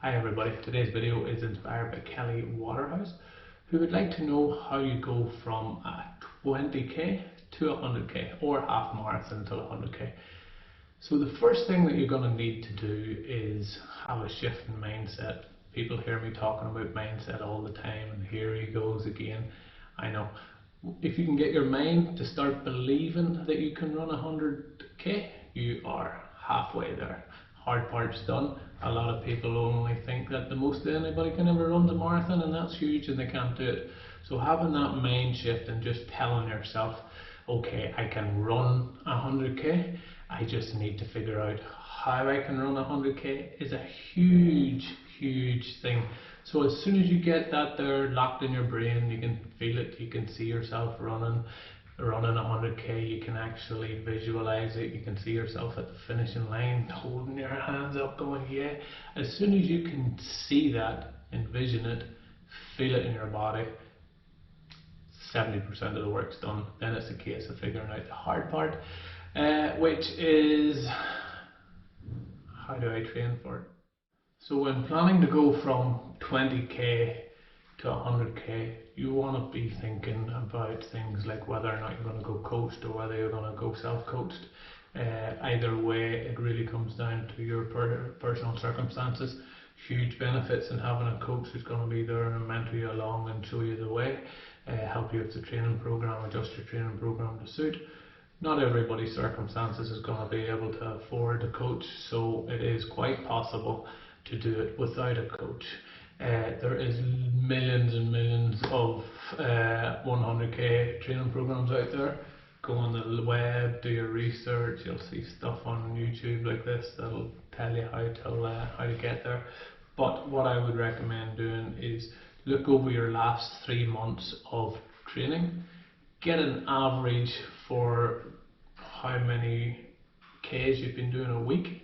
Hi everybody, today's video is inspired by Kelly Waterhouse, who would like to know how you go from a 20k to 100k or half marathon to 100k. So the first thing that you're going to need to do is have a shift in mindset. People hear me talking about mindset all the time, and here he goes again. I know. If you can get your mind to start believing that you can run 100k, you are halfway there. Hard part's done. A lot of people only think that the most that anybody can ever run a marathon, and that's huge, and they can't do it. So having that mind shift and just telling yourself, okay, I can run 100k, I just need to figure out how I can run 100k, is a huge thing. So as soon as you get that there locked in your brain, you can feel it, you can see yourself running 100k, you can actually visualize it, you can see yourself at the finishing line holding your hands up going yeah. As soon as you can see that, envision it, feel it in your body, 70% of the work's done. Then it's a case of figuring out the hard part, which is how do I train for it. So when planning to go from 20k to 100k, you want to be thinking about things like whether or not you're going to go coached or whether you're going to go self-coached. Either way, it really comes down to your personal circumstances. Huge benefits in having a coach who's going to be there and mentor you along and show you the way, help you with the training program, adjust your training program to suit. Not everybody's circumstances is going to be able to afford a coach, so it is quite possible to do it without a coach. There is millions and millions of 100k training programs out there. Go on the web, do your research, you'll see stuff on YouTube like this that'll tell you how to get there. But what I would recommend doing is look over your last 3 months of training, get an average for how many Ks you've been doing a week,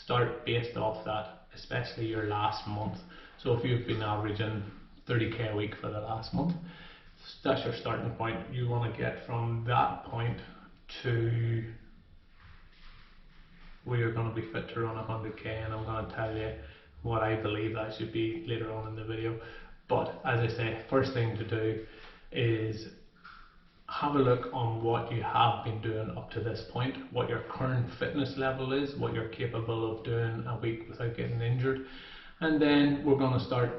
start based off that, especially your last month. So if you've been averaging 30k a week for the last month, that's your starting point. You want to get from that point to where you're going to be fit to run 100k, and I'm going to tell you what I believe that should be later on in the video. But as I say, first thing to do is have a look on what you have been doing up to this point, what your current fitness level is, what you're capable of doing a week without getting injured. And then we're going to start.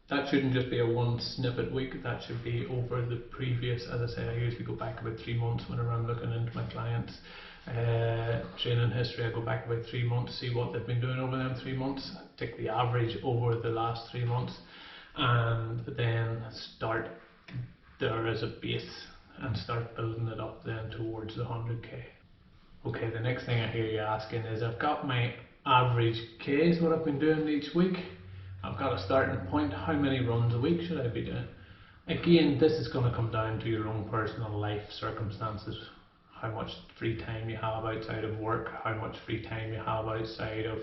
That shouldn't just be a one snippet week, that should be over the previous. As I say, I usually go back about 3 months whenever I'm looking into my clients' training history. I go back about 3 months, see what they've been doing over them 3 months, take the average over the last 3 months, and then start there as a base and start building it up then towards the 100k. Okay, the next thing I hear you asking is, I've got my average Ks, what I've been doing each week, I've got a starting point, how many runs a week should I be doing? Again, this is going to come down to your own personal life circumstances, how much free time you have outside of work, how much free time you have outside of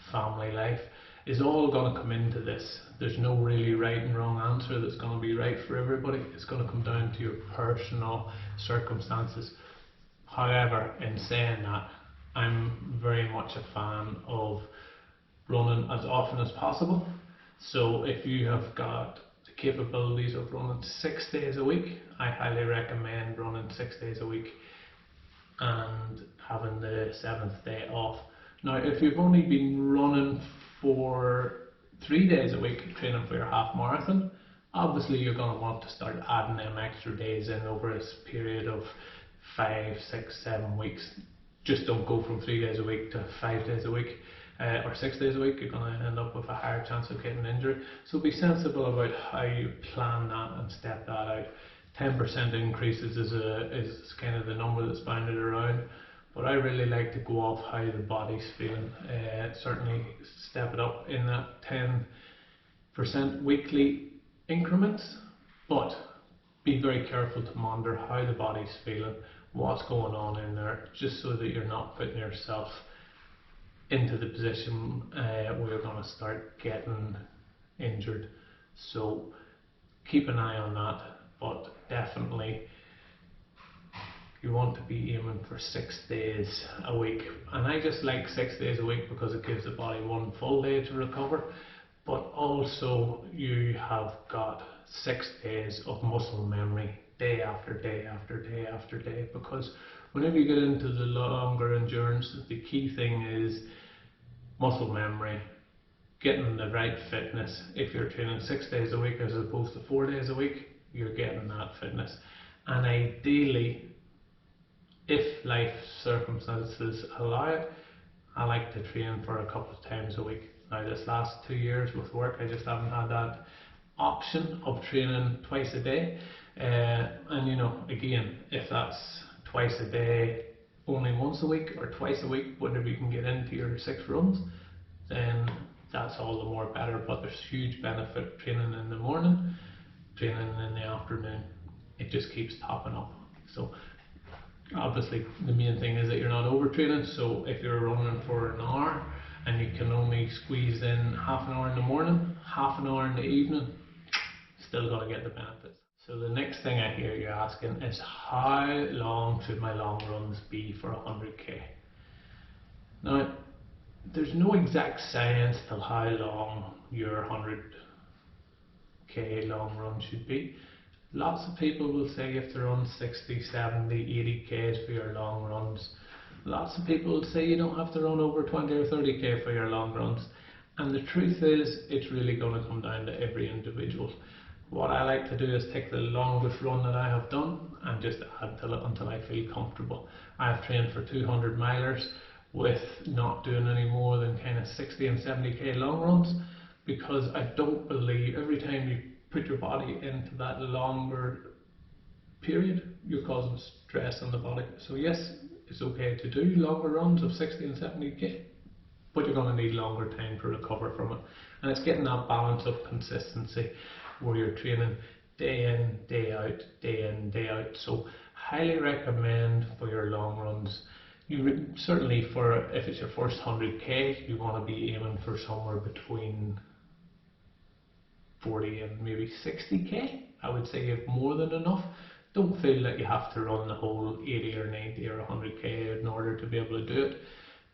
family life, is all going to come into this. There's no really right and wrong answer that's going to be right for everybody. It's going to come down to your personal circumstances. However, in saying that, I'm very much a fan of running as often as possible. So if you have got the capabilities of running 6 days a week, I highly recommend running 6 days a week and having the 7th day off. Now if you've only been running for 3 days a week training for your half marathon, obviously you're going to want to start adding them extra days in over a period of 5, 6, 7 weeks. Just don't go from 3 days a week to 5 days a week or 6 days a week. You're going to end up with a higher chance of getting injured. So be sensible about how you plan that and step that out. 10% increases is kind of the number that's banded around, but I really like to go off how the body's feeling. Certainly step it up in that 10% weekly increments, but be very careful to monitor how the body's feeling, what's going on in there, just so that you're not putting yourself into the position where you're going to start getting injured. So keep an eye on that, but definitely you want to be aiming for 6 days a week. And I just like 6 days a week because it gives the body one full day to recover, but also you have got 6 days of muscle memory, day after day after day after day. Because whenever you get into the longer endurance, the key thing is muscle memory, getting the right fitness. If you're training 6 days a week as opposed to 4 days a week, you're getting that fitness. And ideally, if life circumstances allow it, I like to train for a couple of times a week. Now this last 2 years with work, I just haven't had that option of training twice a day. And you know, again, if that's twice a day only once a week, or twice a week whenever you can get into your 6 runs, then that's all the more better. But there's huge benefit training in the morning, training in the afternoon. It just keeps topping up. So obviously the main thing is that you're not overtraining. So if you're running for an hour and you can only squeeze in half an hour in the morning, half an hour in the evening, still gonna get the benefits. So the next thing I hear you asking is, how long should my long runs be for 100k? Now, there's no exact science to how long your 100k long run should be. Lots of people will say you have to run 60, 70, 80k's for your long runs. Lots of people will say you don't have to run over 20 or 30k for your long runs. And the truth is, it's really going to come down to every individual. What I like to do is take the longest run that I have done and just add to it until I feel comfortable. I have trained for 200 milers with not doing any more than kind of 60 and 70k long runs, because I don't believe every time you put your body into that longer period, you're causing stress on the body. So yes, it's okay to do longer runs of 60 and 70k, but you're going to need longer time to recover from it. And it's getting that balance of consistency where you're training day in, day out, day in, day out. So highly recommend for your long runs. You certainly, for if it's your first 100k, you want to be aiming for somewhere between 40 and maybe 60k. I would say you have more than enough. Don't feel that you have to run the whole 80 or 90 or 100k in order to be able to do it.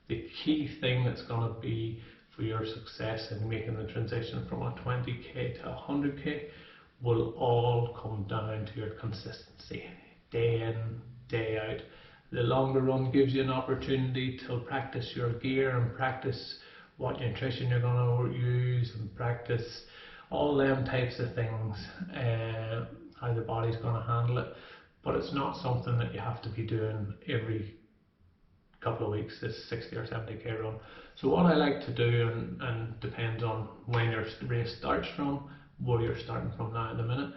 The key thing that's going to be for your success in making the transition from a 20k to 100k will all come down to your consistency, day in, day out. The longer run gives you an opportunity to practice your gear and practice what nutrition you're going to use and practice all them types of things, how the body's going to handle it. But it's not something that you have to be doing every couple of weeks, this 60 or 70k run. So what I like to do, and depends on when your race starts from, where you're starting from now in a minute,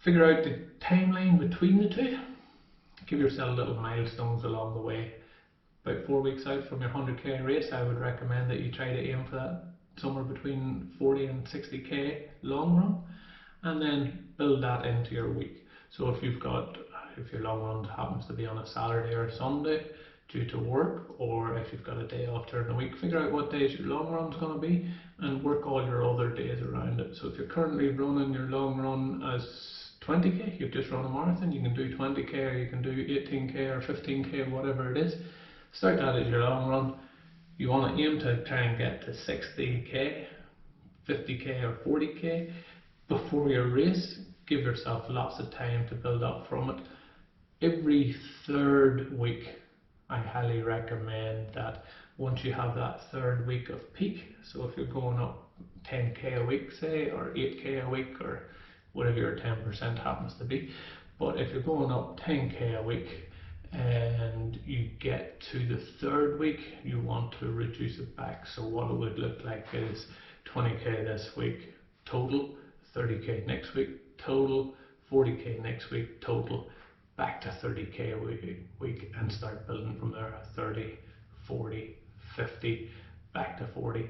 figure out the timeline between the two. Give yourself little milestones along the way. About 4 weeks out from your 100k race, I would recommend that you try to aim for that somewhere between 40 and 60k long run, and then build that into your week. So if your long run happens to be on a Saturday or Sunday due to work, or if you've got a day off during the week, figure out what days your long run's going to be and work all your other days around it. So if you're currently running your long run as 20k, you've just run a marathon, you can do 20k, or you can do 18k or 15k, whatever it is. Start that as your long run. You want to aim to try and get to 60k, 50k or 40k before your race. Give yourself lots of time to build up from it. Every 3rd week, I highly recommend that once you have that 3rd week of peak, so if you're going up 10k a week, say, or 8k a week, or whatever your 10% happens to be, but if you're going up 10k a week and you get to the 3rd week, you want to reduce it back. So what it would look like is 20k this week total, 30k next week total, 40k next week total, back to 30k a week, and start building from there. 30, 40, 50, back to 40,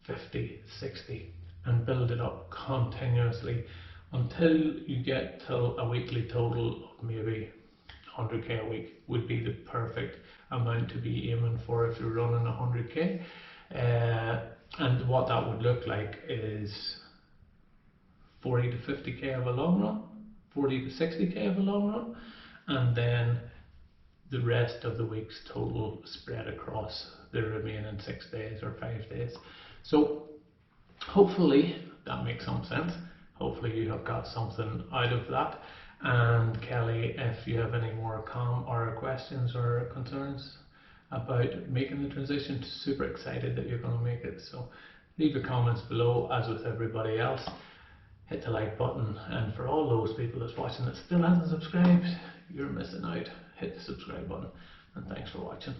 50, 60, and build it up continuously until you get to a weekly total of maybe 100k a week would be the perfect amount to be aiming for if you're running 100k. And what that would look like is 40 to 50k of a long run, 40 to 60k of a long run, and then the rest of the week's total spread across the remaining 6 days or 5 days. So hopefully that makes some sense. Hopefully you have got something out of that. And Kelly, if you have any more questions or concerns about making the transition, super excited that you're going to make it. So leave your comments below, as with everybody else. Hit the like button, and for all those people that's watching that still hasn't subscribed, you're missing out. Hit the subscribe button, and thanks for watching.